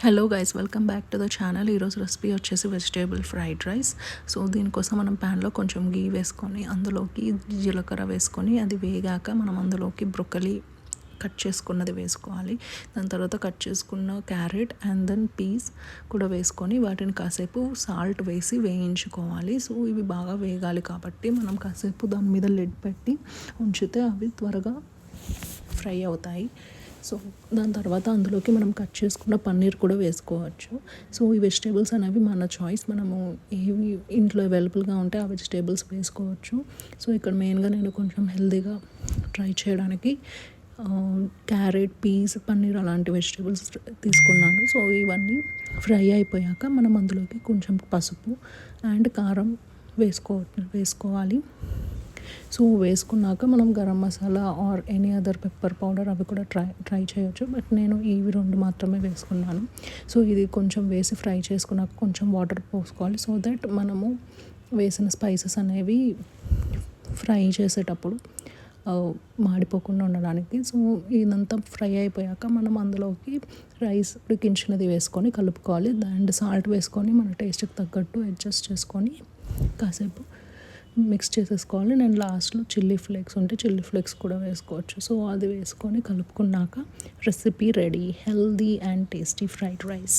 Hello guys, welcome back to the channel. ఈరోజు recipe వచ్చేసి vegetable fried rice. So దీనికోసం మనం ప్యాన్లో కొంచెం గీ వేసుకొని అందులోకి జీలకర్ర వేసుకొని అది వేగాక మనం అందులోకి బ్రొక్కలి కట్ చేసుకున్నది వేసుకోవాలి. దాని తర్వాత కట్ చేసుకున్న క్యారెట్ అండ్ దెన్ పీస్ కూడా వేసుకొని వాటిని కాసేపు సాల్ట్ వేసి వేయించుకోవాలి. సో ఇవి బాగా వేగాలి కాబట్టి మనం కాసేపు దాని మీద లిడ్ పెట్టి ఉంచితే అవి త్వరగా ఫ్రై అవుతాయి. సో దాని తర్వాత అందులోకి మనం కట్ చేసుకున్న పన్నీర్ కూడా వేసుకోవచ్చు. సో ఈ వెజిటేబుల్స్ అనేవి మన చాయిస్, మనము ఏవి ఇంట్లో అవైలబుల్గా ఉంటే ఆ వెజిటేబుల్స్ వేసుకోవచ్చు. సో ఇక్కడ మెయిన్గా నేను కొంచెం హెల్తీగా ట్రై చేయడానికి క్యారెట్, పీస్, పన్నీర్ అలాంటి వెజిటేబుల్స్ తీసుకున్నాను. సో ఇవన్నీ ఫ్రై అయిపోయాక మనం అందులోకి కొంచెం పసుపు అండ్ కారం వేసుకోవాలి. సో వేసుకున్నాక మనం garam masala or any other pepper powder అవి కూడా ట్రై చేయొచ్చు. బట్ నేను ఇవి రెండు మాత్రమే వేసుకున్నాను. సో ఇది కొంచెం వేసి ఫ్రై చేసుకున్నాక కొంచెం వాటర్ పోసుకోవాలి. సో దట్ మనము వేసిన స్పైసెస్ అనేవి ఫ్రై చేసేటప్పుడు మాడిపోకుండా ఉండడానికి. సో ఇదంతా ఫ్రై అయిపోయాక మనం అందులోకి రైస్ ఉడికించినది వేసుకొని కలుపుకోవాలి. అండ్ సాల్ట్ వేసుకొని మన టేస్ట్కి తగ్గట్టు అడ్జస్ట్ చేసుకొని కాసేపు మిక్స్ చేసేసుకోవాలి. నేను లాస్ట్లో చిల్లీ ఫ్లేక్స్ ఉంటే చిల్లీ ఫ్లేక్స్ కూడా వేసుకోవచ్చు. సో అది వేసుకొని కలుపుకున్నాక recipe ready, healthy and tasty fried rice.